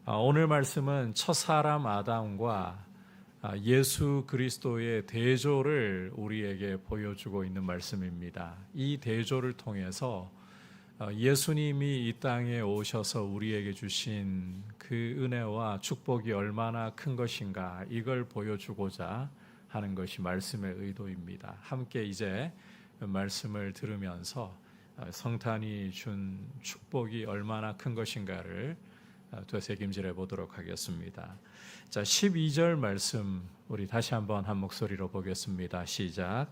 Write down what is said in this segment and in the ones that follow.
오늘 말씀은 첫사람 아담과 예수 그리스도의 대조를 우리에게 보여주고 있는 말씀입니다. 이 대조를 통해서 예수님이 이 땅에 오셔서 우리에게 주신 그 은혜와 축복이 얼마나 큰 것인가, 이걸 보여주고자 하는 것이 말씀의 의도입니다. 함께 이제 말씀을 들으면서 성탄이 준 축복이 얼마나 큰 것인가를 되새김질해 보도록 하겠습니다. 자, 12절 말씀 우리 다시 한번 한 목소리로 보겠습니다. 시작.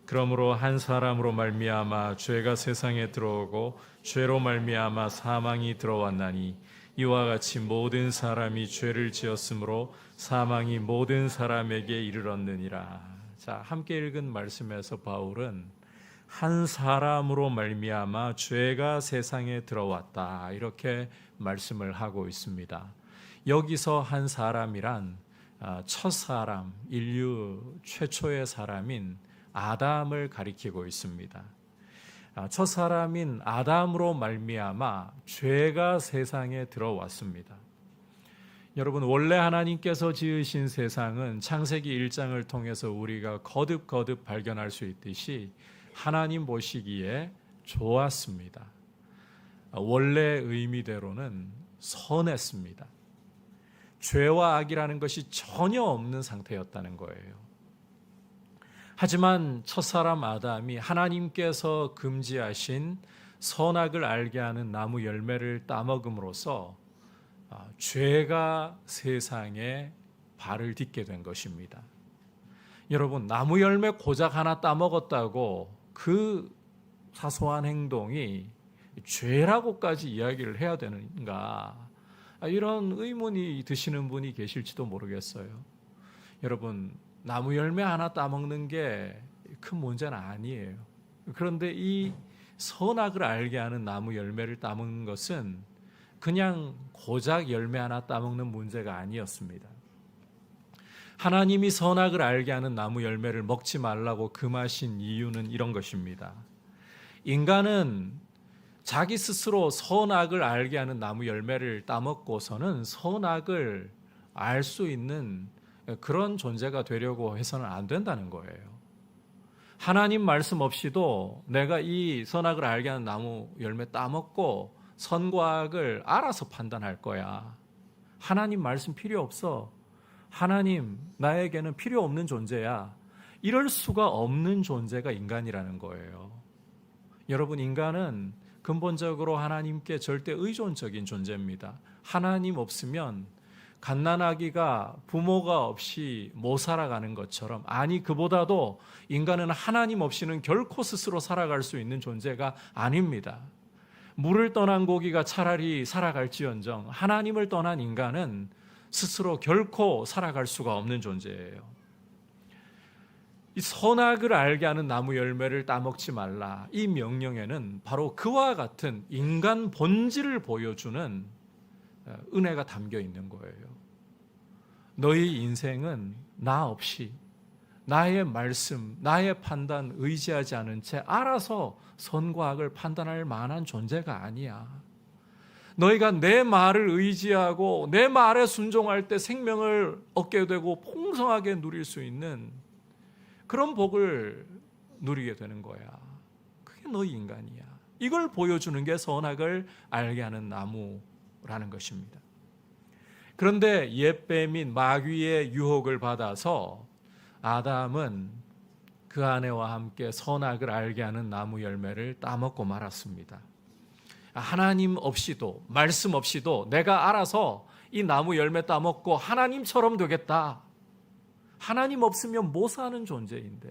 그러므로 한 사람으로 말미암아 죄가 세상에 들어오고 죄로 말미암아 사망이 들어왔나니 이와 같이 모든 사람이 죄를 지었으므로 사망이 모든 사람에게 이르렀느니라. 자, 함께 읽은 말씀에서 바울은 한 사람으로 말미암아 죄가 세상에 들어왔다, 이렇게 말씀을 하고 있습니다. 여기서 한 사람이란 첫 사람, 인류 최초의 사람인 아담을 가리키고 있습니다. 첫 사람인 아담으로 말미암아 죄가 세상에 들어왔습니다. 여러분, 원래 하나님께서 지으신 세상은 창세기 1장을 통해서 우리가 거듭 발견할 수 있듯이 하나님 보시기에 좋았습니다. 원래 의미대로는 선했습니다. 죄와 악이라는 것이 전혀 없는 상태였다는 거예요. 하지만 첫사람 아담이 하나님께서 금지하신 선악을 알게 하는 나무 열매를 따먹음으로써 죄가 세상에 발을 딛게 된 것입니다. 여러분, 나무 열매 고작 하나 따먹었다고 그 사소한 행동이 죄라고까지 이야기를 해야 되는가, 이런 의문이 드시는 분이 계실지도 모르겠어요. 여러분, 나무 열매 하나 따먹는 게 큰 문제는 아니에요. 그런데 이 선악을 알게 하는 나무 열매를 따먹는 것은 그냥 고작 열매 하나 따먹는 문제가 아니었습니다. 하나님이 선악을 알게 하는 나무 열매를 먹지 말라고 금하신 이유는 이런 것입니다. 인간은 자기 스스로 선악을 알게 하는 나무 열매를 따먹고서는 선악을 알 수 있는 그런 존재가 되려고 해서는 안 된다는 거예요. 하나님 말씀 없이도 내가 이 선악을 알게 하는 나무 열매 따먹고 선과 악을 알아서 판단할 거야. 하나님 말씀 필요 없어. 하나님 나에게는 필요 없는 존재야. 이럴 수가 없는 존재가 인간이라는 거예요. 여러분, 인간은 근본적으로 하나님께 절대 의존적인 존재입니다. 하나님 없으면 갓난아기가 부모가 없이 못 살아가는 것처럼, 아니 그보다도 인간은 하나님 없이는 결코 스스로 살아갈 수 있는 존재가 아닙니다. 물을 떠난 고기가 차라리 살아갈지언정 하나님을 떠난 인간은 스스로 결코 살아갈 수가 없는 존재예요. 이 선악을 알게 하는 나무 열매를 따먹지 말라, 이 명령에는 바로 그와 같은 인간 본질을 보여주는 은혜가 담겨 있는 거예요. 너희 인생은 나 없이, 나의 말씀, 나의 판단 의지하지 않은 채 알아서 선과 악을 판단할 만한 존재가 아니야. 너희가 내 말을 의지하고 내 말에 순종할 때 생명을 얻게 되고 풍성하게 누릴 수 있는 그런 복을 누리게 되는 거야. 그게 너희 인간이야. 이걸 보여주는 게 선악을 알게 하는 나무라는 것입니다. 그런데 옛뱀인 마귀의 유혹을 받아서 아담은 그 아내와 함께 선악을 알게 하는 나무 열매를 따먹고 말았습니다. 하나님 없이도, 말씀 없이도 내가 알아서 이 나무 열매 따먹고 하나님처럼 되겠다. 하나님 없으면 못 사는 존재인데,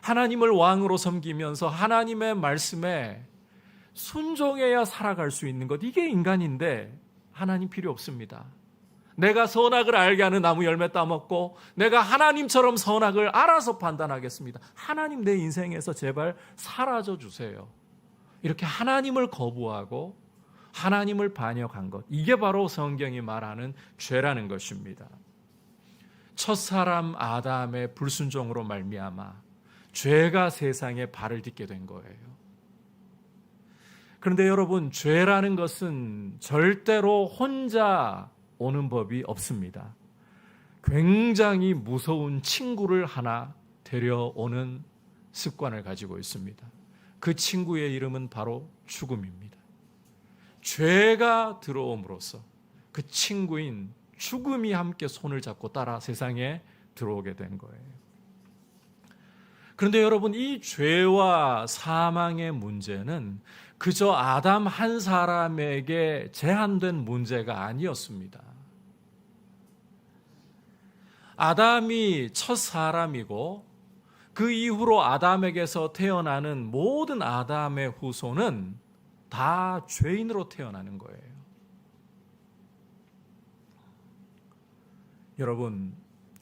하나님을 왕으로 섬기면서 하나님의 말씀에 순종해야 살아갈 수 있는 것, 이게 인간인데 하나님 필요 없습니다. 내가 선악을 알게 하는 나무 열매 따먹고 내가 하나님처럼 선악을 알아서 판단하겠습니다. 하나님 내 인생에서 제발 사라져 주세요. 이렇게 하나님을 거부하고 하나님을 반역한 것, 이게 바로 성경이 말하는 죄라는 것입니다. 첫사람 아담의 불순종으로 말미암아 죄가 세상에 발을 딛게 된 거예요. 그런데 여러분, 죄라는 것은 절대로 혼자 오는 법이 없습니다. 굉장히 무서운 친구를 하나 데려오는 습관을 가지고 있습니다. 그 친구의 이름은 바로 죽음입니다. 죄가 들어옴으로써 그 친구인 죽음이 함께 손을 잡고 따라 세상에 들어오게 된 거예요. 그런데 여러분, 이 죄와 사망의 문제는 그저 아담 한 사람에게 제한된 문제가 아니었습니다. 아담이 첫 사람이고 그 이후로 아담에게서 태어나는 모든 아담의 후손은 다 죄인으로 태어나는 거예요. 여러분,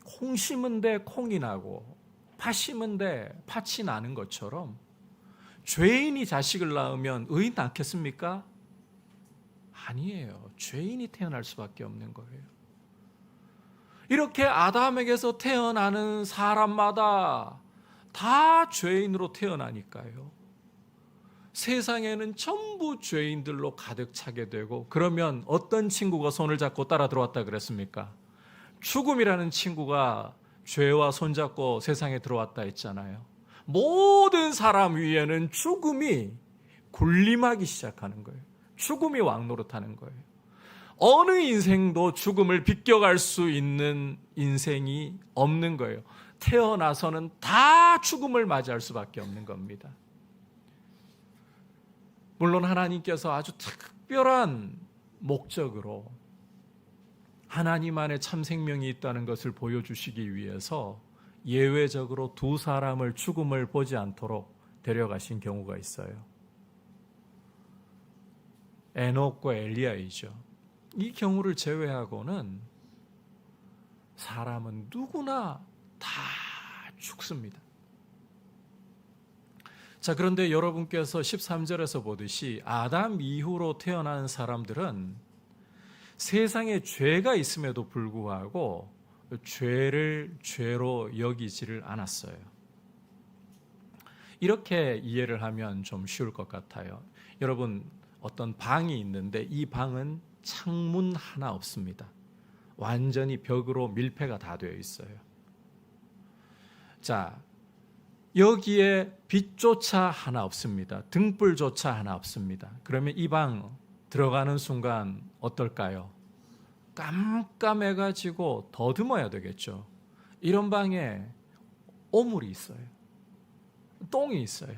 콩 심은데 콩이 나고 팥 심은데 팥이 나는 것처럼 죄인이 자식을 낳으면 의인 낳겠습니까? 아니에요. 죄인이 태어날 수밖에 없는 거예요. 이렇게 아담에게서 태어나는 사람마다 다 죄인으로 태어나니까요. 세상에는 전부 죄인들로 가득 차게 되고, 그러면 어떤 친구가 손을 잡고 따라 들어왔다 그랬습니까? 죽음이라는 친구가 죄와 손잡고 세상에 들어왔다 했잖아요. 모든 사람 위에는 죽음이 군림하기 시작하는 거예요. 죽음이 왕노릇하는 거예요. 어느 인생도 죽음을 비껴갈 수 있는 인생이 없는 거예요. 태어나서는 다 죽음을 맞이할 수밖에 없는 겁니다. 물론 하나님께서 아주 특별한 목적으로 하나님 안에 참 생명이 있다는 것을 보여주시기 위해서 예외적으로 두 사람을 죽음을 보지 않도록 데려가신 경우가 있어요. 에녹과 엘리야이죠. 이 경우를 제외하고는 사람은 누구나 다 죽습니다. 자, 그런데 여러분께서 13절에서 보듯이 아담 이후로 태어난 사람들은 세상에 죄가 있음에도 불구하고 죄를 죄로 여기지를 않았어요. 이렇게 이해를 하면 좀 쉬울 것 같아요. 여러분, 어떤 방이 있는데 이 방은 창문 하나 없습니다. 완전히 벽으로 밀폐가 다 되어 있어요. 자, 여기에 빛조차 하나 없습니다. 등불조차 하나 없습니다. 그러면 이 방 들어가는 순간 어떨까요? 깜깜해가지고 더듬어야 되겠죠. 이런 방에 오물이 있어요. 똥이 있어요.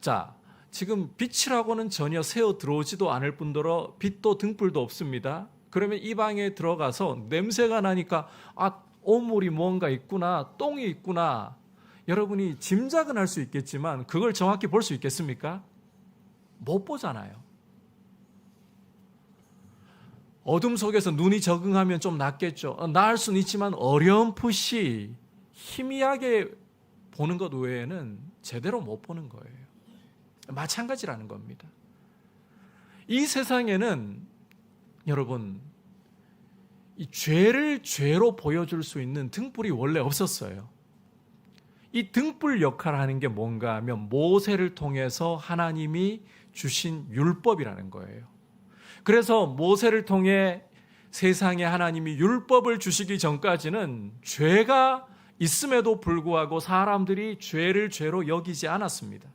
자, 지금 빛이라고는 전혀 새어 들어오지도 않을 뿐더러 빛도 등불도 없습니다. 그러면 이 방에 들어가서 냄새가 나니까 오물이 뭔가 있구나, 똥이 있구나. 여러분이 짐작은 할 수 있겠지만 그걸 정확히 볼 수 있겠습니까? 못 보잖아요. 어둠 속에서 눈이 적응하면 좀 낫겠죠. 나을 수는 있지만 어렴풋이 희미하게 보는 것 외에는 제대로 못 보는 거예요. 마찬가지라는 겁니다. 이 세상에는 여러분, 이 죄를 죄로 보여줄 수 있는 등불이 원래 없었어요. 이 등불 역할을 하는 게 뭔가 하면 모세를 통해서 하나님이 주신 율법이라는 거예요. 그래서 모세를 통해 세상에 하나님이 율법을 주시기 전까지는 죄가 있음에도 불구하고 사람들이 죄를 죄로 여기지 않았습니다.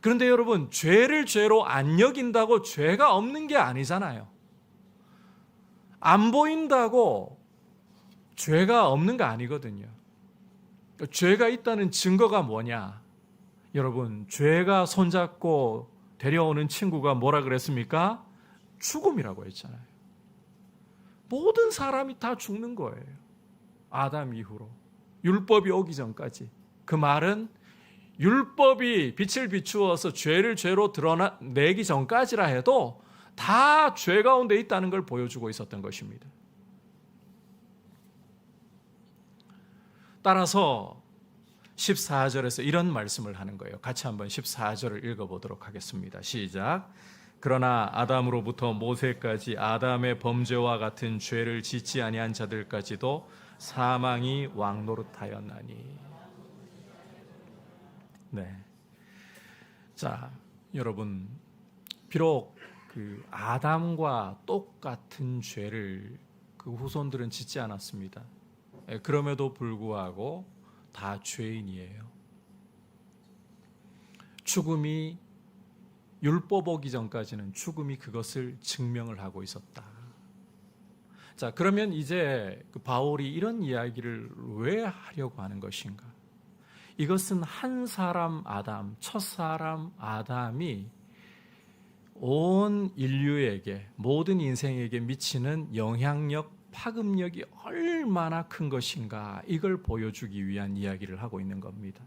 그런데 여러분, 죄를 죄로 안 여긴다고 죄가 없는 게 아니잖아요. 안 보인다고 죄가 없는 거 아니거든요. 죄가 있다는 증거가 뭐냐? 여러분, 죄가 손잡고 데려오는 친구가 뭐라 그랬습니까? 죽음이라고 했잖아요. 모든 사람이 다 죽는 거예요. 아담 이후로. 율법이 오기 전까지. 그 말은 율법이 빛을 비추어서 죄를 죄로 드러내기 전까지라 해도 다 죄 가운데 있다는 걸 보여주고 있었던 것입니다. 따라서 14절에서 이런 말씀을 하는 거예요. 같이 한번 14절을 읽어보도록 하겠습니다. 시작. 그러나 아담으로부터 모세까지 아담의 범죄와 같은 죄를 짓지 아니한 자들까지도 사망이 왕노릇하였나니. 네. 자, 여러분, 비록 그 아담과 똑같은 죄를 그 후손들은 짓지 않았습니다. 그럼에도 불구하고 다 죄인이에요. 죽음이 율법 오기 전까지는 죽음이 그것을 증명을 하고 있었다. 자, 그러면 이제 그 바울이 이런 이야기를 왜 하려고 하는 것인가? 이것은 한 사람 아담, 첫 사람 아담이 온 인류에게, 모든 인생에게 미치는 영향력, 파급력이 얼마나 큰 것인가, 이걸 보여주기 위한 이야기를 하고 있는 겁니다.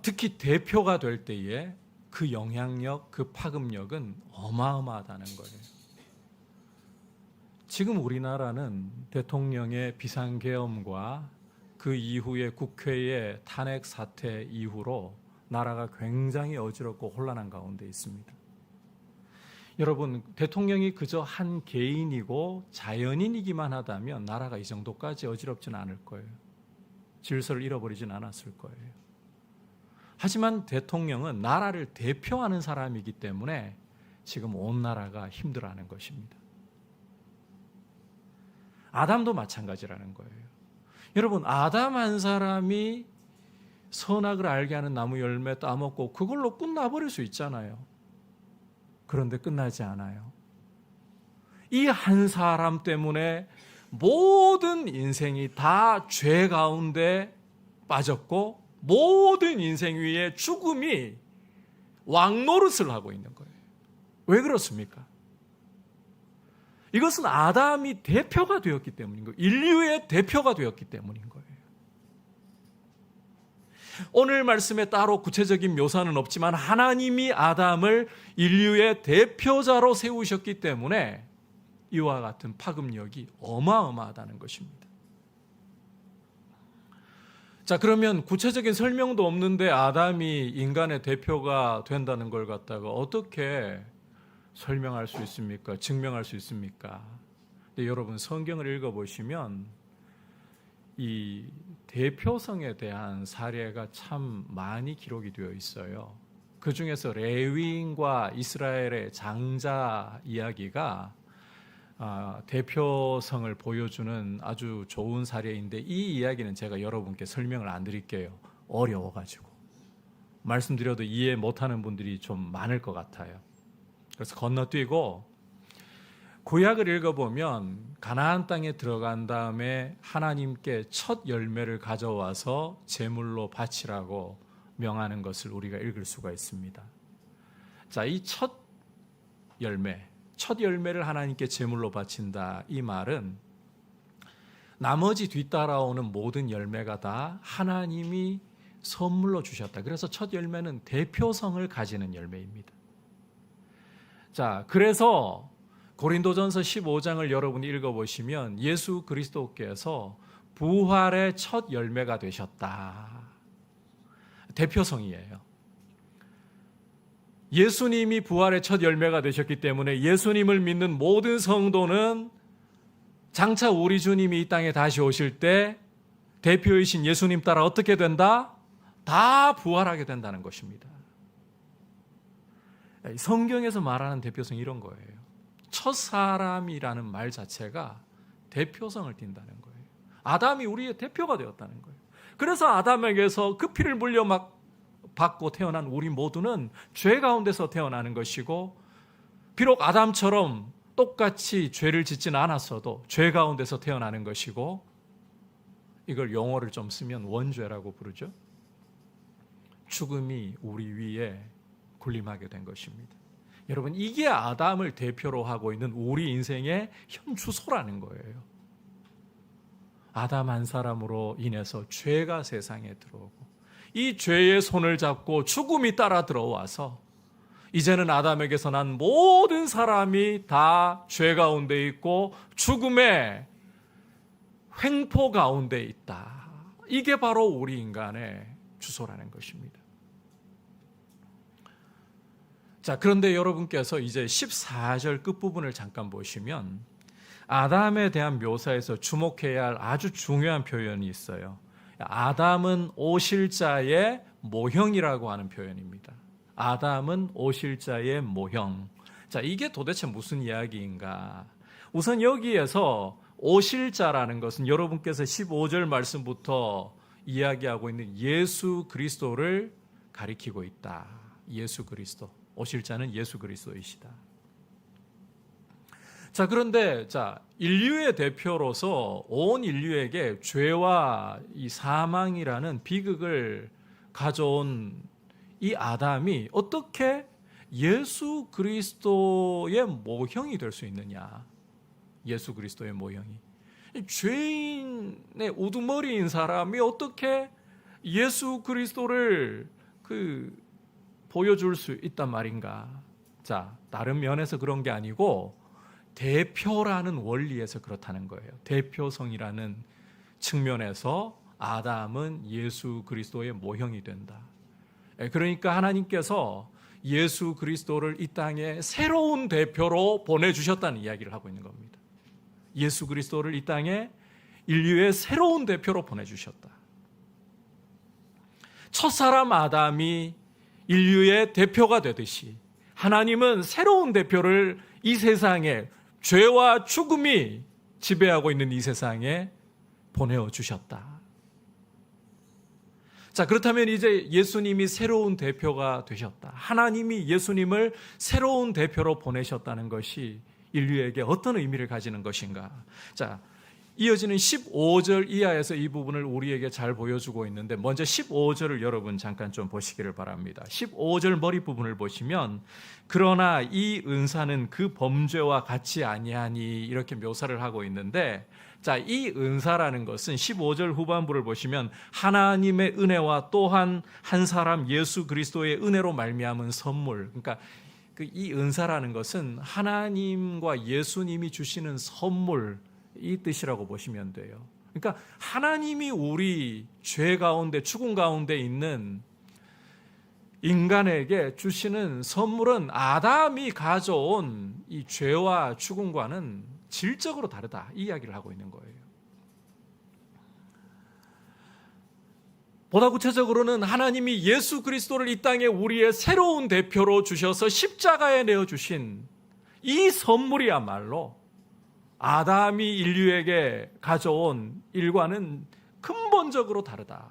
특히 대표가 될 때에 그 영향력, 그 파급력은 어마어마하다는 거예요. 지금 우리나라는 대통령의 비상계엄과 그 이후에 국회의 탄핵 사태 이후로 나라가 굉장히 어지럽고 혼란한 가운데 있습니다. 여러분, 대통령이 그저 한 개인이고 자연인이기만 하다면 나라가 이 정도까지 어지럽지는 않을 거예요. 질서를 잃어버리진 않았을 거예요. 하지만 대통령은 나라를 대표하는 사람이기 때문에 지금 온 나라가 힘들어하는 것입니다. 아담도 마찬가지라는 거예요. 여러분, 아담 한 사람이 선악을 알게 하는 나무 열매 따먹고 그걸로 끝나버릴 수 있잖아요. 그런데 끝나지 않아요. 이 한 사람 때문에 모든 인생이 다 죄 가운데 빠졌고 모든 인생 위에 죽음이 왕노릇을 하고 있는 거예요. 왜 그렇습니까? 이것은 아담이 대표가 되었기 때문인 거예요. 인류의 대표가 되었기 때문인 거예요. 오늘 말씀에 따로 구체적인 묘사는 없지만 하나님이 아담을 인류의 대표자로 세우셨기 때문에 이와 같은 파급력이 어마어마하다는 것입니다. 자, 그러면 구체적인 설명도 없는데 아담이 인간의 대표가 된다는 걸 갖다가 어떻게 설명할 수 있습니까? 증명할 수 있습니까? 근데 여러분, 성경을 읽어보시면 이 대표성에 대한 사례가 참 많이 기록이 되어 있어요. 그 중에서 레위인과 이스라엘의 장자 이야기가 대표성을 보여주는 아주 좋은 사례인데 이 이야기는 제가 여러분께 설명을 안 드릴게요. 어려워가지고. 말씀드려도 이해 못하는 분들이 좀 많을 것 같아요. 그래서 건너뛰고 구약을 읽어보면 가나안 땅에 들어간 다음에 하나님께 첫 열매를 가져와서 제물로 바치라고 명하는 것을 우리가 읽을 수가 있습니다. 자, 이 첫 열매를 하나님께 제물로 바친다, 이 말은 나머지 뒤따라오는 모든 열매가 다 하나님이 선물로 주셨다. 그래서 첫 열매는 대표성을 가지는 열매입니다. 자, 그래서 고린도전서 15장을 여러분이 읽어보시면 예수 그리스도께서 부활의 첫 열매가 되셨다. 대표성이에요. 예수님이 부활의 첫 열매가 되셨기 때문에 예수님을 믿는 모든 성도는 장차 우리 주님이 이 땅에 다시 오실 때 대표이신 예수님 따라 어떻게 된다? 다 부활하게 된다는 것입니다. 성경에서 말하는 대표성이 이런 거예요. 첫 사람이라는 말 자체가 대표성을 띈다는 거예요. 아담이 우리의 대표가 되었다는 거예요. 그래서 아담에게서 그 피를 물려 받고 태어난 우리 모두는 죄 가운데서 태어나는 것이고, 비록 아담처럼 똑같이 죄를 짓지는 않았어도 죄 가운데서 태어나는 것이고, 이걸 용어를 좀 쓰면 원죄라고 부르죠. 죽음이 우리 위에 군림하게 된 것입니다. 여러분, 이게 아담을 대표로 하고 있는 우리 인생의 현 주소라는 거예요. 아담 한 사람으로 인해서 죄가 세상에 들어오고 이 죄의 손을 잡고 죽음이 따라 들어와서 이제는 아담에게서 난 모든 사람이 다 죄 가운데 있고 죽음의 횡포 가운데 있다. 이게 바로 우리 인간의 주소라는 것입니다. 자, 그런데 여러분께서 이제 14절 끝부분을 잠깐 보시면 아담에 대한 묘사에서 주목해야 할 아주 중요한 표현이 있어요. 아담은 오실자의 모형이라고 하는 표현입니다. 아담은 오실자의 모형. 자, 이게 도대체 무슨 이야기인가? 우선 여기에서 오실자라는 것은 여러분께서 15절 말씀부터 이야기하고 있는 예수 그리스도를 가리키고 있다. 예수 그리스도. 오실자는 예수 그리스도이시다. 자, 그런데 인류의 대표로서 온 인류에게 죄와 이 사망이라는 비극을 가져온 이 아담이 어떻게 예수 그리스도의 모형이 될 수 있느냐? 예수 그리스도의 모형이. 죄인의 우두머리인 사람이 어떻게 예수 그리스도를 보여줄 수 있단 말인가? 자, 다른 면에서 그런 게 아니고 대표라는 원리에서 그렇다는 거예요. 대표성이라는 측면에서 아담은 예수 그리스도의 모형이 된다. 그러니까 하나님께서 예수 그리스도를 이 땅에 새로운 대표로 보내주셨다는 이야기를 하고 있는 겁니다. 예수 그리스도를 이 땅에 인류의 새로운 대표로 보내주셨다. 첫사람 아담이 인류의 대표가 되듯이 하나님은 새로운 대표를 이 세상에, 죄와 죽음이 지배하고 있는 이 세상에 보내주셨다. 자, 그렇다면 이제 예수님이 새로운 대표가 되셨다. 하나님이 예수님을 새로운 대표로 보내셨다는 것이 인류에게 어떤 의미를 가지는 것인가? 자, 이어지는 15절 이하에서 이 부분을 우리에게 잘 보여주고 있는데, 먼저 15절을 여러분 잠깐 좀 보시기를 바랍니다. 15절 머리 부분을 보시면, 그러나 이 은사는 그 범죄와 같이 아니하니, 이렇게 묘사를 하고 있는데, 자, 이 은사라는 것은 15절 후반부를 보시면 하나님의 은혜와 또한 한 사람 예수 그리스도의 은혜로 말미암은 선물, 그러니까 이 은사라는 것은 하나님과 예수님이 주시는 선물, 이 뜻이라고 보시면 돼요. 그러니까 하나님이 우리 죄 가운데, 죽음 가운데 있는 인간에게 주시는 선물은 아담이 가져온 이 죄와 죽음과는 질적으로 다르다, 이 이야기를 하고 있는 거예요. 보다 구체적으로는 하나님이 예수 그리스도를 이 땅에 우리의 새로운 대표로 주셔서 십자가에 내어주신 이 선물이야말로 아담이 인류에게 가져온 일과는 근본적으로 다르다.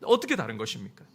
어떻게 다른 것입니까?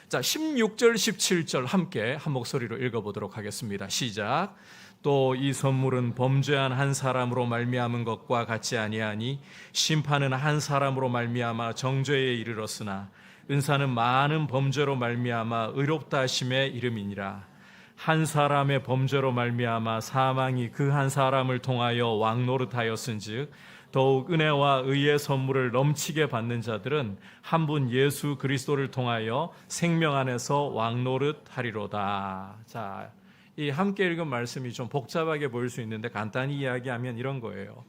자, 16절, 17절 함께 한 목소리로 읽어보도록 하겠습니다. 시작. 또 이 선물은 범죄한 한 사람으로 말미암은 것과 같이 아니하니 심판은 한 사람으로 말미암아 정죄에 이르렀으나 은사는 많은 범죄로 말미암아 의롭다 하심의 이름이니라. 한 사람의 범죄로 말미암아 사망이 그 한 사람을 통하여 왕노릇하였은즉 더욱 은혜와 의의 선물을 넘치게 받는 자들은 한 분 예수 그리스도를 통하여 생명 안에서 왕노릇하리로다. 자, 이 함께 읽은 말씀이 좀 복잡하게 보일 수 있는데 간단히 이야기하면 이런 거예요.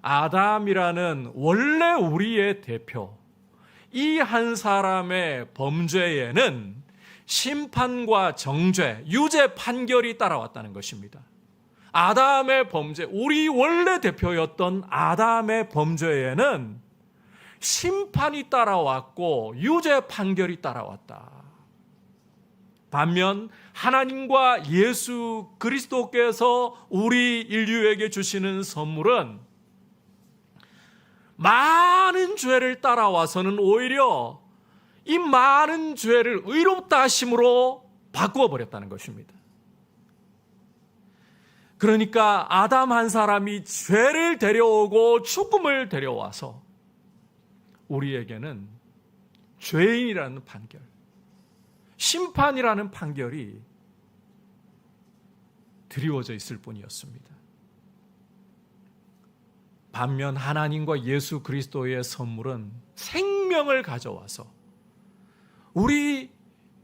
아담이라는 원래 우리의 대표, 이 한 사람의 범죄에는 심판과 정죄, 유죄 판결이 따라왔다는 것입니다. 아담의 범죄, 우리 원래 대표였던 아담의 범죄에는 심판이 따라왔고 유죄 판결이 따라왔다. 반면 하나님과 예수 그리스도께서 우리 인류에게 주시는 선물은 많은 죄를 따라와서는 오히려 이 많은 죄를 의롭다 하심으로 바꾸어 버렸다는 것입니다. 그러니까 아담 한 사람이 죄를 데려오고 죽음을 데려와서 우리에게는 죄인이라는 판결, 심판이라는 판결이 드리워져 있을 뿐이었습니다. 반면 하나님과 예수 그리스도의 선물은 생명을 가져와서 우리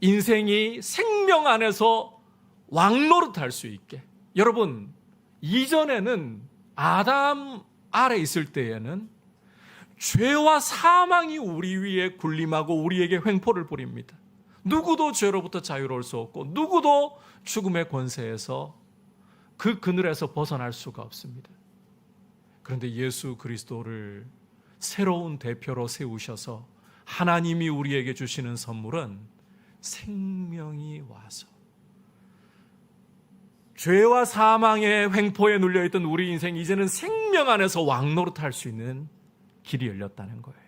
인생이 생명 안에서 왕노릇할 수 있게. 여러분, 이전에는 아담 아래 있을 때에는 죄와 사망이 우리 위에 군림하고 우리에게 횡포를 부립니다. 누구도 죄로부터 자유로울 수 없고 누구도 죽음의 권세에서 그 그늘에서 벗어날 수가 없습니다. 그런데 예수 그리스도를 새로운 대표로 세우셔서 하나님이 우리에게 주시는 선물은 생명이 와서 죄와 사망의 횡포에 눌려있던 우리 인생, 이제는 생명 안에서 왕노릇할 수 있는 길이 열렸다는 거예요.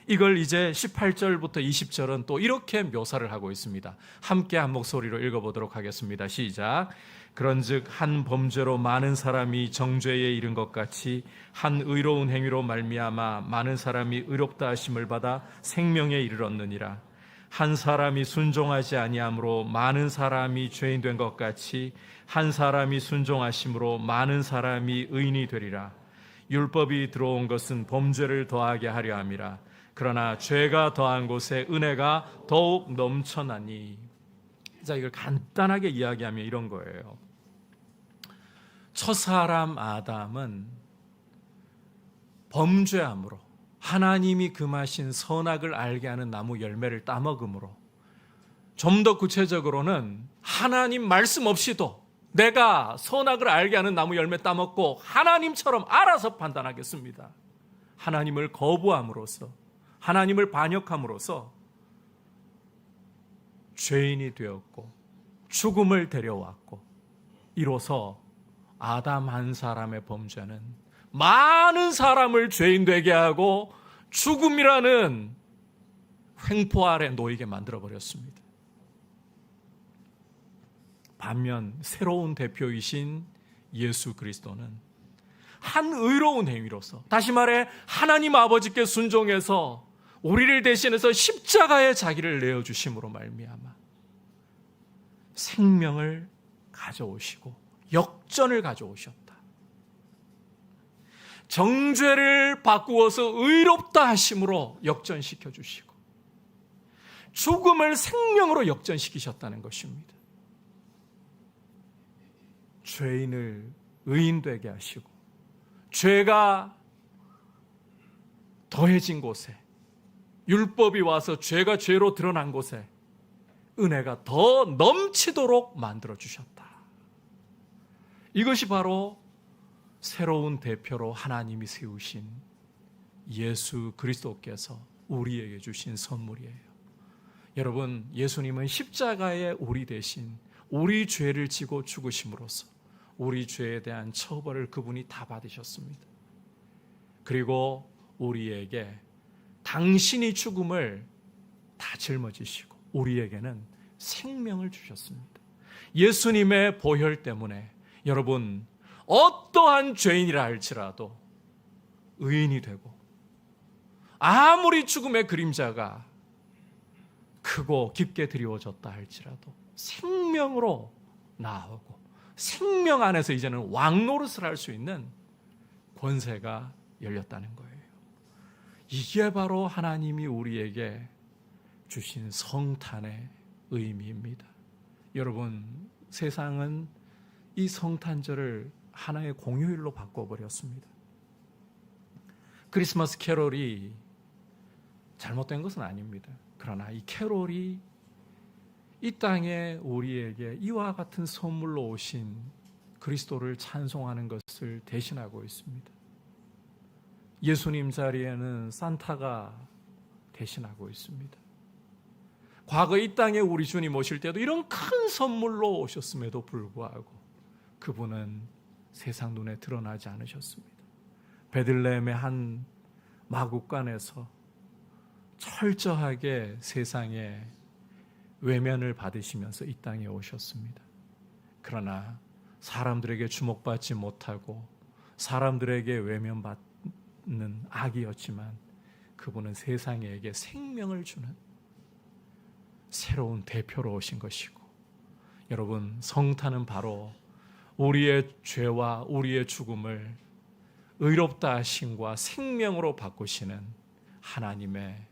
이걸 이제 18절부터 20절은 또 이렇게 묘사를 하고 있습니다. 함께 한 목소리로 읽어보도록 하겠습니다. 시작. 그런즉 한 범죄로 많은 사람이 정죄에 이른 것 같이 한 의로운 행위로 말미암아 많은 사람이 의롭다 하심을 받아 생명에 이르렀느니라. 한 사람이 순종하지 아니함으로 많은 사람이 죄인 된 것 같이 한 사람이 순종하심으로 많은 사람이 의인이 되리라. 율법이 들어온 것은 범죄를 더하게 하려 함이라. 그러나 죄가 더한 곳에 은혜가 더욱 넘쳐나니. 자, 이걸 간단하게 이야기하면 이런 거예요. 첫사람 아담은 범죄함으로 하나님이 금하신 선악을 알게 하는 나무 열매를 따먹음으로, 좀 더 구체적으로는 하나님 말씀 없이도 내가 선악을 알게 하는 나무 열매 따먹고 하나님처럼 알아서 판단하겠습니다. 하나님을 거부함으로써, 하나님을 반역함으로써 죄인이 되었고 죽음을 데려왔고, 이로써 아담 한 사람의 범죄는 많은 사람을 죄인 되게 하고 죽음이라는 횡포 아래 놓이게 만들어버렸습니다. 반면 새로운 대표이신 예수 그리스도는 한 의로운 행위로서, 다시 말해 하나님 아버지께 순종해서 우리를 대신해서 십자가에 자기를 내어주심으로 말미암아 생명을 가져오시고 역전을 가져오셨다. 정죄를 바꾸어서 의롭다 하심으로 역전시켜 주시고 죽음을 생명으로 역전시키셨다는 것입니다. 죄인을 의인 되게 하시고 죄가 더해진 곳에, 율법이 와서 죄가 죄로 드러난 곳에 은혜가 더 넘치도록 만들어 주셨다. 이것이 바로 새로운 대표로 하나님이 세우신 예수 그리스도께서 우리에게 주신 선물이에요. 여러분, 예수님은 십자가에 우리 대신 우리 죄를 지고 죽으심으로써 우리 죄에 대한 처벌을 그분이 다 받으셨습니다. 그리고 우리에게 당신이 죽음을 다 짊어지시고 우리에게는 생명을 주셨습니다. 예수님의 보혈 때문에 여러분, 어떠한 죄인이라 할지라도 의인이 되고, 아무리 죽음의 그림자가 크고 깊게 드리워졌다 할지라도 생명으로 나오고 생명 안에서 이제는 왕노릇을 할 수 있는 권세가 열렸다는 거예요. 이게 바로 하나님이 우리에게 주신 성탄의 의미입니다. 여러분, 세상은 이 성탄절을 하나의 공휴일로 바꿔버렸습니다. 크리스마스 캐롤이 잘못된 것은 아닙니다. 그러나 이 캐롤이 이 땅에 우리에게 이와 같은 선물로 오신 그리스도를 찬송하는 것을 대신하고 있습니다. 예수님 자리에는 산타가 대신하고 있습니다. 과거 이 땅에 우리 주님 오실 때도 이런 큰 선물로 오셨음에도 불구하고 그분은 세상 눈에 드러나지 않으셨습니다. 베들레헴의 한 마구간에서 철저하게 세상에 외면을 받으시면서 이 땅에 오셨습니다. 그러나 사람들에게 주목받지 못하고 사람들에게 외면받는 악이었지만 그분은 세상에게 생명을 주는 새로운 대표로 오신 것이고, 여러분, 성탄은 바로 우리의 죄와 우리의 죽음을 의롭다 하심과 생명으로 바꾸시는 하나님의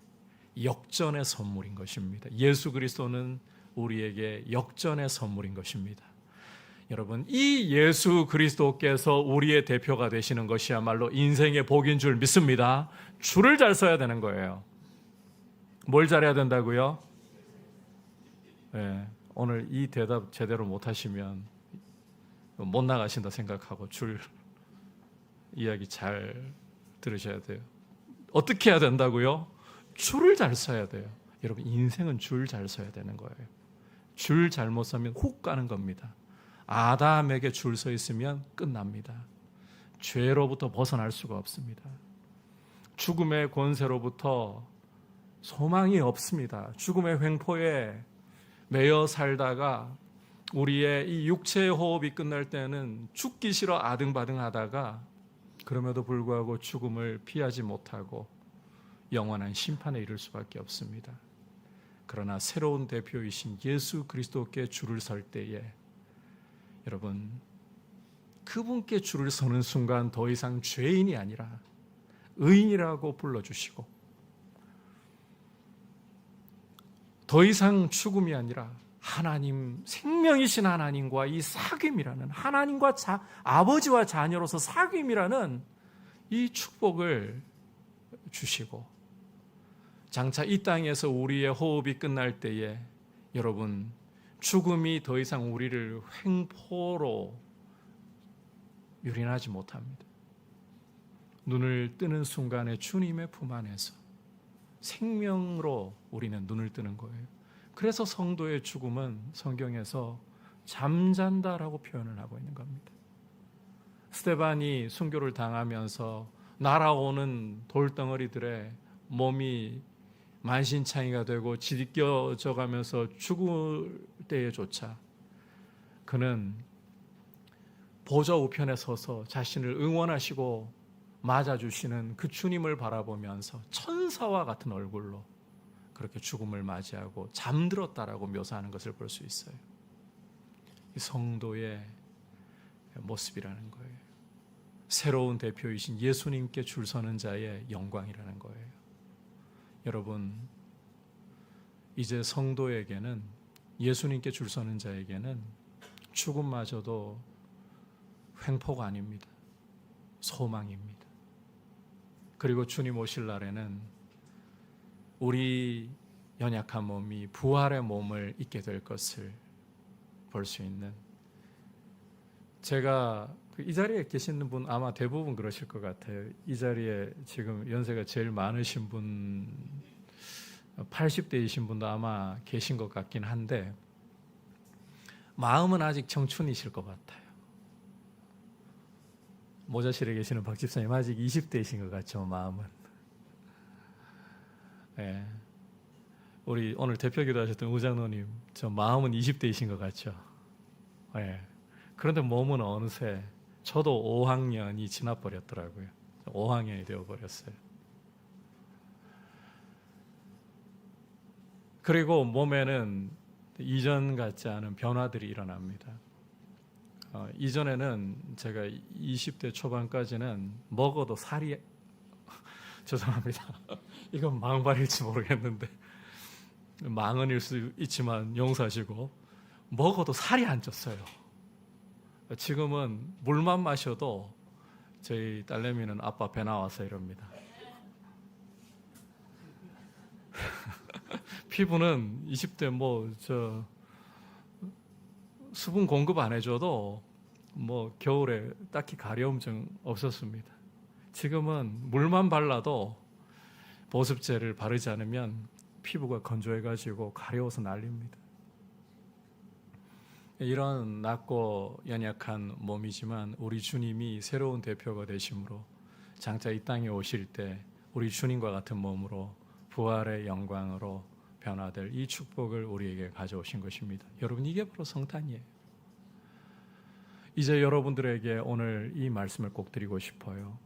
역전의 선물인 것입니다. 예수 그리스도는 우리에게 역전의 선물인 것입니다. 여러분, 이 예수 그리스도께서 우리의 대표가 되시는 것이야말로 인생의 복인 줄 믿습니다. 줄을 잘 서야 되는 거예요. 뭘 잘해야 된다고요? 네, 오늘 이 대답 제대로 못하시면 못 나가신다 생각하고 줄 이야기 잘 들으셔야 돼요. 어떻게 해야 된다고요? 줄을 잘 서야 돼요. 여러분, 인생은 줄 잘 서야 되는 거예요. 줄 잘못 서면 훅 가는 겁니다. 아담에게 줄 서 있으면 끝납니다. 죄로부터 벗어날 수가 없습니다. 죽음의 권세로부터 소망이 없습니다. 죽음의 횡포에 매여 살다가 우리의 이 육체의 호흡이 끝날 때는 죽기 싫어 아등바등 하다가 그럼에도 불구하고 죽음을 피하지 못하고 영원한 심판에 이를 수밖에 없습니다. 그러나 새로운 대표이신 예수 그리스도께 줄을 설 때에 여러분, 그분께 줄을 서는 순간 더 이상 죄인이 아니라 의인이라고 불러주시고, 더 이상 죽음이 아니라 하나님, 생명이신 하나님과 이 사귐이라는, 하나님과 아버지와 자녀로서 사귐이라는 이 축복을 주시고, 장차 이 땅에서 우리의 호흡이 끝날 때에 여러분, 죽음이 더 이상 우리를 횡포로 유린하지 못합니다. 눈을 뜨는 순간에 주님의 품 안에서 생명으로 우리는 눈을 뜨는 거예요. 그래서 성도의 죽음은 성경에서 잠잔다라고 표현을 하고 있는 겁니다. 스데반이 순교를 당하면서 날아오는 돌덩어리들의 몸이 만신창이가 되고 지겨져 가면서 죽을 때에조차 그는 보좌 우편에 서서 자신을 응원하시고 맞아주시는 그 주님을 바라보면서 천사와 같은 얼굴로 그렇게 죽음을 맞이하고 잠들었다라고 묘사하는 것을 볼 수 있어요. 이 성도의 모습이라는 거예요. 새로운 대표이신 예수님께 줄 서는 자의 영광이라는 거예요. 여러분, 이제 성도에게는, 예수님께 줄 서는 자에게는 죽음마저도 횡포가 아닙니다. 소망입니다. 그리고 주님 오실 날에는 우리 연약한 몸이 부활의 몸을 입게 될 것을 볼 수 있는, 제가 이 자리에 계시는 분 아마 대부분 그러실 것 같아요. 이 자리에 지금 연세가 제일 많으신 분, 80대이신 분도 아마 계신 것 같긴 한데 마음은 아직 청춘이실 것 같아요. 모자실에 계시는 박 집사님 아직 20대이신 것 같죠, 마음은. 네. 우리 오늘 대표 기도하셨던 우장로님, 저 마음은 20대이신 것 같죠. 네. 그런데 몸은 어느새 저도 5학년이 지나버렸더라고요. 5학년이 되어버렸어요. 그리고 몸에는 이전 같지 않은 변화들이 일어납니다. 이전에는 제가 20대 초반까지는 먹어도 살이 죄송합니다. 이건 망발일지 모르겠는데 망언일 수 있지만 용서하시고 먹어도 살이 안 쪘어요. 지금은 물만 마셔도 저희 딸내미는 아빠 배 나와서 이럽니다. 피부는 20대 수분 공급 안 해줘도 겨울에 딱히 가려움증 없었습니다. 지금은 물만 발라도 보습제를 바르지 않으면 피부가 건조해가지고 가려워서 난립니다. 이런 낮고 연약한 몸이지만 우리 주님이 새로운 대표가 되심으로 장차 이 땅에 오실 때 우리 주님과 같은 몸으로 부활의 영광으로 변화될 이 축복을 우리에게 가져오신 것입니다. 여러분, 이게 바로 성탄이에요. 이제 여러분들에게 오늘 이 말씀을 꼭 드리고 싶어요.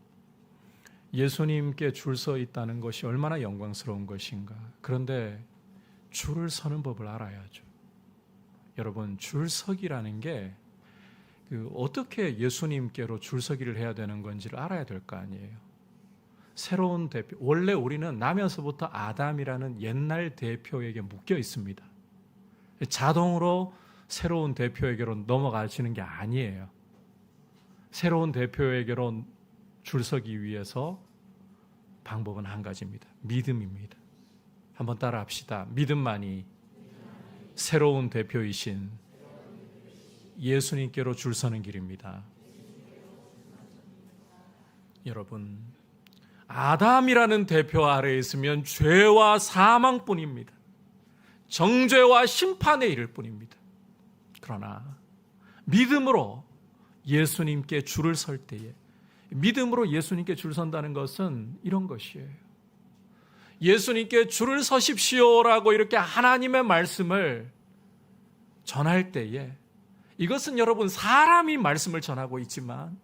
예수님께 줄 서 있다는 것이 얼마나 영광스러운 것인가. 그런데 줄을 서는 법을 알아야죠. 여러분, 줄서기라는 게 어떻게 예수님께로 줄서기를 해야 되는 건지를 알아야 될 거 아니에요. 새로운 대표, 원래 우리는 나면서부터 아담이라는 옛날 대표에게 묶여 있습니다. 자동으로 새로운 대표에게로 넘어가시는 게 아니에요. 새로운 대표에게로 줄서기 위해서 방법은 한 가지입니다. 믿음입니다. 한번 따라 합시다. 믿음만이 새로운 대표이신 예수님께로 줄서는 길입니다. 여러분, 아담이라는 대표 아래에 있으면 죄와 사망뿐입니다. 정죄와 심판에 이를 뿐입니다. 그러나 믿음으로 예수님께 줄을 설 때에, 믿음으로 예수님께 줄 선다는 것은 이런 것이에요. 예수님께 줄을 서십시오라고 이렇게 하나님의 말씀을 전할 때에, 이것은 여러분 사람이 말씀을 전하고 있지만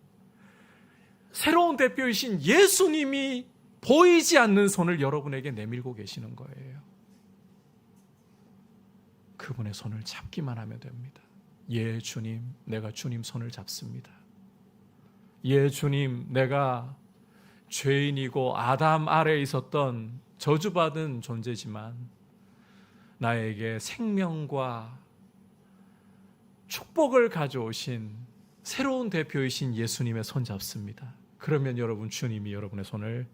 새로운 대표이신 예수님이 보이지 않는 손을 여러분에게 내밀고 계시는 거예요. 그분의 손을 잡기만 하면 됩니다. 예, 주님, 내가 주님 손을 잡습니다. 예, 주님, 내가 죄인이고 아담 아래에 있었던 저주받은 존재지만 나에게 생명과 축복을 가져오신 새로운 대표이신 예수님의 손 잡습니다. 그러면 여러분, 주님이 여러분의 손을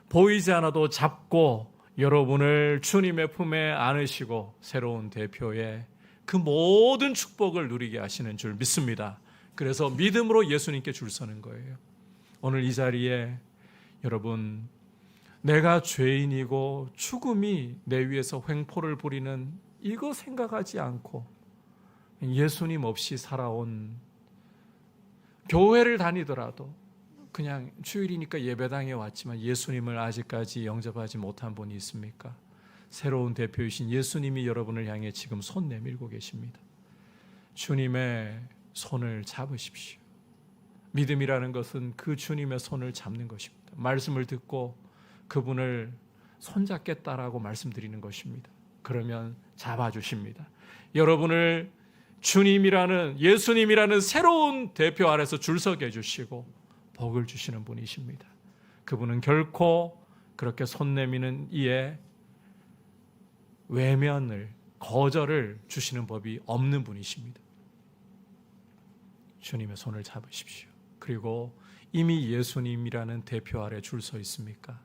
보이지 않아도 잡고 여러분을 주님의 품에 안으시고 새로운 대표의 그 모든 축복을 누리게 하시는 줄 믿습니다. 그래서 믿음으로 예수님께 줄 서는 거예요. 오늘 이 자리에 여러분, 내가 죄인이고 죽음이 내 위에서 횡포를 부리는 이거 생각하지 않고 예수님 없이 살아온, 교회를 다니더라도 그냥 주일이니까 예배당에 왔지만 예수님을 아직까지 영접하지 못한 분이 있습니까? 새로운 대표이신 예수님이 여러분을 향해 지금 손 내밀고 계십니다. 주님의 손을 잡으십시오. 믿음이라는 것은 그 주님의 손을 잡는 것입니다. 말씀을 듣고 그분을 손잡겠다라고 말씀드리는 것입니다. 그러면 잡아주십니다. 여러분을 주님이라는, 예수님이라는 새로운 대표 아래서 줄 서게 해주시고 복을 주시는 분이십니다. 그분은 결코 그렇게 손 내미는 이에 외면을, 거절을 주시는 법이 없는 분이십니다. 주님의 손을 잡으십시오. 그리고 이미 예수님이라는 대표 아래 줄 서 있습니까?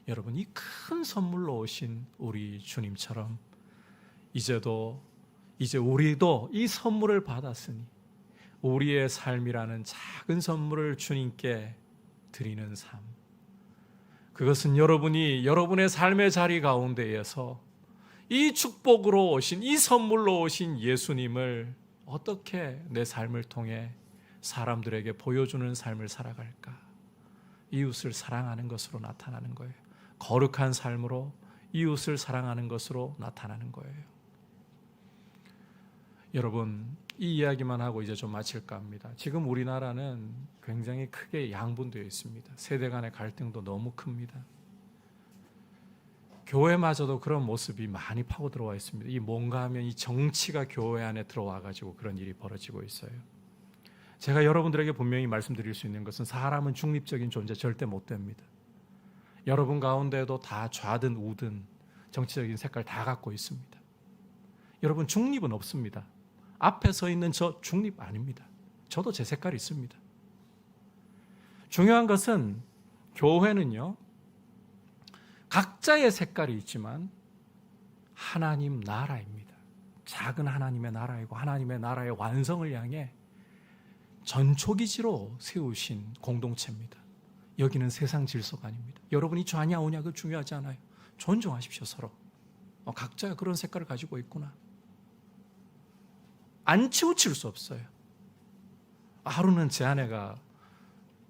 여러분, 이 큰 선물로 오신 우리 주님처럼 이제 우리도 이 선물을 받았으니 우리의 삶이라는 작은 선물을 주님께 드리는 삶, 그것은 여러분이 여러분의 삶의 자리 가운데에서 이 축복으로 오신, 이 선물로 오신 예수님을 어떻게 내 삶을 통해 사람들에게 보여주는 삶을 살아갈까? 이웃을 사랑하는 것으로 나타나는 거예요. 거룩한 삶으로 이웃을 사랑하는 것으로 나타나는 거예요. 여러분, 이 이야기만 하고 이제 좀 마칠까 합니다. 지금 우리나라는 굉장히 크게 양분되어 있습니다. 세대 간의 갈등도 너무 큽니다. 교회마저도 그런 모습이 많이 파고 들어와 있습니다. 이 뭔가 하면 이 정치가 교회 안에 들어와 가지고 그런 일이 벌어지고 있어요. 제가 여러분들에게 분명히 말씀드릴 수 있는 것은 사람은 중립적인 존재 절대 못 됩니다. 여러분 가운데도 다 좌든 우든 정치적인 색깔 다 갖고 있습니다. 여러분, 중립은 없습니다. 앞에 서 있는 저 중립 아닙니다. 저도 제 색깔이 있습니다. 중요한 것은 교회는요, 각자의 색깔이 있지만 하나님 나라입니다. 작은 하나님의 나라이고 하나님의 나라의 완성을 향해 전초기지로 세우신 공동체입니다. 여기는 세상 질서가 아닙니다. 여러분이 좌냐 우냐 그 중요하지 않아요. 존중하십시오, 서로. 각자가 그런 색깔을 가지고 있구나. 안 치우칠 수 없어요. 하루는 제 아내가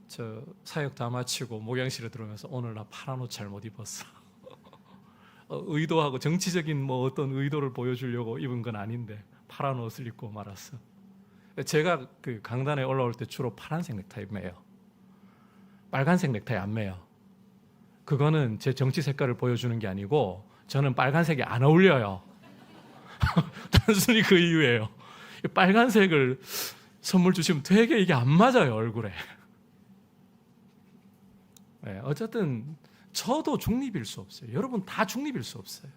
저 사역 다 마치고 목양실에 들어오면서 오늘 나 파란 옷 잘못 입었어. 의도하고 정치적인 뭐 어떤 의도를 보여주려고 입은 건 아닌데 파란 옷을 입고 말았어. 제가 그 강단에 올라올 때 주로 파란색 넥타이 매요. 빨간색 넥타이 안 매요. 그거는 제 정치 색깔을 보여주는 게 아니고 저는 빨간색이 안 어울려요. 단순히 그 이유예요. 빨간색을 선물 주시면 되게 이게 안 맞아요, 얼굴에. 네, 어쨌든 저도 중립일 수 없어요. 여러분 다 중립일 수 없어요.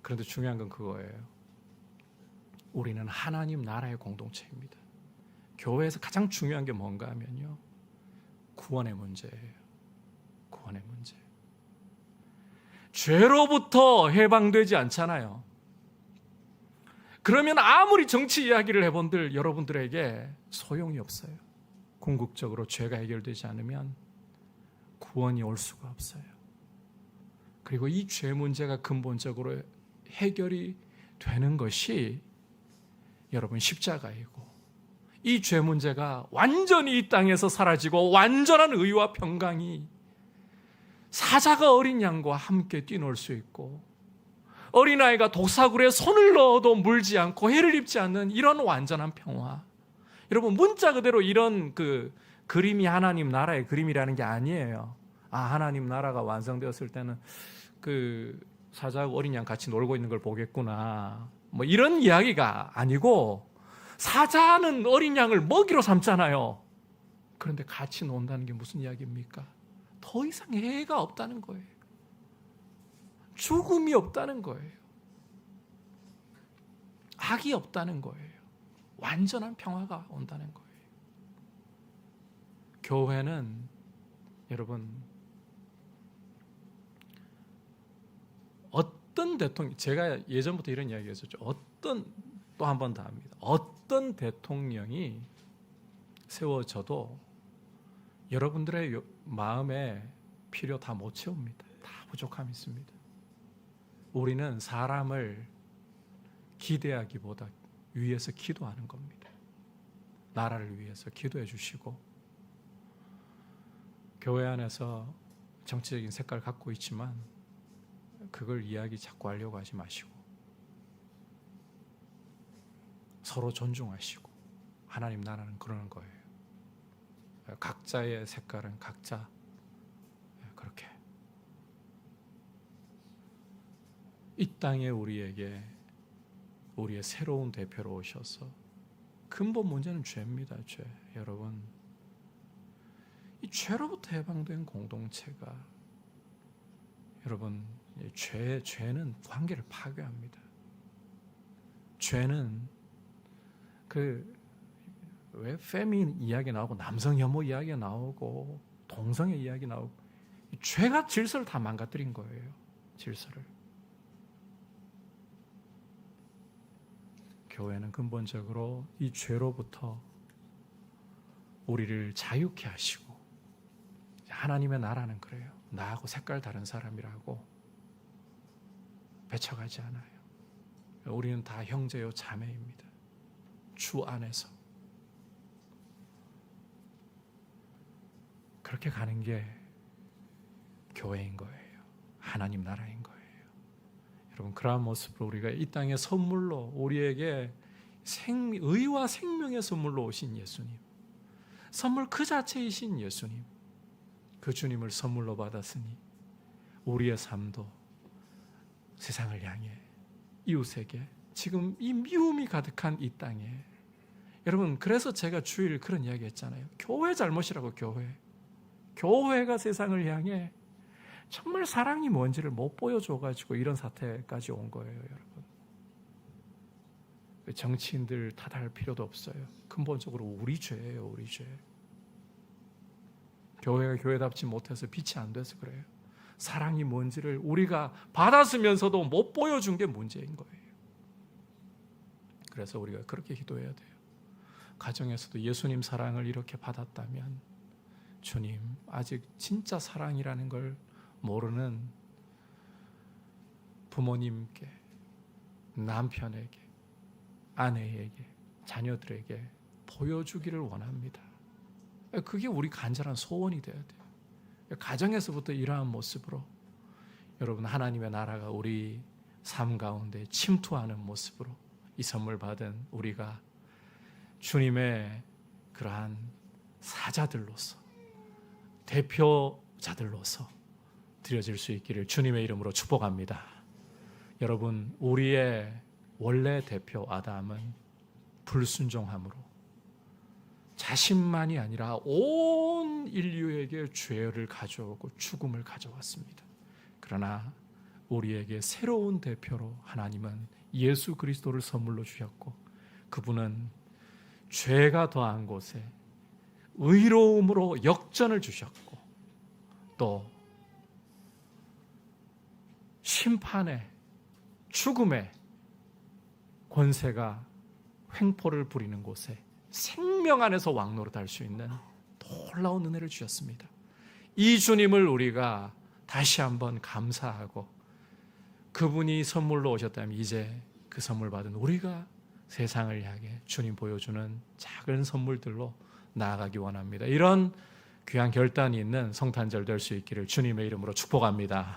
그런데 중요한 건 그거예요. 우리는 하나님 나라의 공동체입니다. 교회에서 가장 중요한 게 뭔가 하면요, 구원의 문제예요. 구원의 문제. 죄로부터 해방되지 않잖아요. 그러면 아무리 정치 이야기를 해본들 여러분들에게 소용이 없어요. 궁극적으로 죄가 해결되지 않으면 구원이 올 수가 없어요. 그리고 이 죄 문제가 근본적으로 해결이 되는 것이 여러분 십자가이고, 이 죄 문제가 완전히 이 땅에서 사라지고 완전한 의와 평강이 사자가 어린 양과 함께 뛰놀 수 있고, 어린아이가 독사굴에 손을 넣어도 물지 않고 해를 입지 않는 이런 완전한 평화. 여러분, 문자 그대로 이런 그림이 하나님 나라의 그림이라는 게 아니에요. 하나님 나라가 완성되었을 때는 그 사자하고 어린 양 같이 놀고 있는 걸 보겠구나, 뭐 이런 이야기가 아니고, 사자는 어린 양을 먹이로 삼잖아요. 그런데 같이 논다는 게 무슨 이야기입니까? 더 이상 해가 없다는 거예요. 죽음이 없다는 거예요. 악이 없다는 거예요. 완전한 평화가 온다는 거예요. 교회는 여러분, 어떤 대통령, 제가 예전부터 이런 이야기 했었죠. 또 한 번 더 합니다. 어떤 대통령이 세워져도 여러분들의 마음에 필요 다 못 채웁니다. 다 부족함이 있습니다. 우리는 사람을 기대하기보다 위해서 기도하는 겁니다. 나라를 위해서 기도해 주시고, 교회 안에서 정치적인 색깔을 갖고 있지만 그걸 이야기 자꾸 하려고 하지 마시고, 서로 존중하시고, 하나님 나라는 그러는 거예요. 각자의 색깔은 각자 그렇게 이 땅에 우리에게 우리의 새로운 대표로 오셔서, 근본 문제는 죄입니다. 죄. 여러분, 이 죄로부터 해방된 공동체가, 여러분, 죄는 관계를 파괴합니다. 죄는 왜 페미닌 이야기 나오고 남성 혐오 이야기 나오고 동성애 이야기 나오고, 죄가 질서를 다 망가뜨린 거예요. 질서를. 교회는 근본적으로 이 죄로부터 우리를 자유케 하시고, 하나님의 나라는 그래요. 나하고 색깔 다른 사람이라고 배척하지 않아요. 우리는 다 형제요 자매입니다. 주 안에서. 그렇게 가는 게 교회인 거예요. 하나님 나라인 거예요. 여러분, 그러한 모습으로 우리가 이 땅의 선물로, 우리에게 의와 생명의 선물로 오신 예수님, 선물 그 자체이신 예수님, 그 주님을 선물로 받았으니 우리의 삶도 세상을 향해, 이웃에게, 지금 이 미움이 가득한 이 땅에, 여러분, 그래서 제가 주일 그런 이야기 했잖아요. 교회 잘못이라고. 교회가 세상을 향해 정말 사랑이 뭔지를 못 보여줘가지고 이런 사태까지 온 거예요. 여러분, 정치인들 탓할 필요도 없어요. 근본적으로 우리 죄예요. 우리 죄. 교회가 교회답지 못해서 빛이 안 돼서 그래요. 사랑이 뭔지를 우리가 받았으면서도 못 보여준 게 문제인 거예요. 그래서 우리가 그렇게 기도해야 돼요. 가정에서도 예수님 사랑을 이렇게 받았다면, 주님, 아직 진짜 사랑이라는 걸 모르는 부모님께, 남편에게, 아내에게, 자녀들에게 보여주기를 원합니다. 그게 우리 간절한 소원이 되어야 돼요. 가정에서부터 이러한 모습으로, 여러분, 하나님의 나라가 우리 삶 가운데 침투하는 모습으로 이 선물 받은 우리가 주님의 그러한 사자들로서, 대표자들로서 드려질 수 있기를 주님의 이름으로 축복합니다. 여러분, 우리의 원래 대표 아담은 불순종함으로 자신만이 아니라 온 인류에게 죄를 가져오고 죽음을 가져왔습니다. 그러나 우리에게 새로운 대표로 하나님은 예수 그리스도를 선물로 주셨고, 그분은 죄가 더한 곳에 의로움으로 역전을 주셨고, 또 심판의, 죽음의 권세가 횡포를 부리는 곳에 생명 안에서 왕노릇할 수 있는 놀라운 은혜를 주셨습니다. 이 주님을 우리가 다시 한번 감사하고 그분이 선물로 오셨다면 이제 그 선물 받은 우리가 세상을 향해 주님 보여주는 작은 선물들로 나아가기 원합니다. 이런 귀한 결단이 있는 성탄절 될 수 있기를 주님의 이름으로 축복합니다.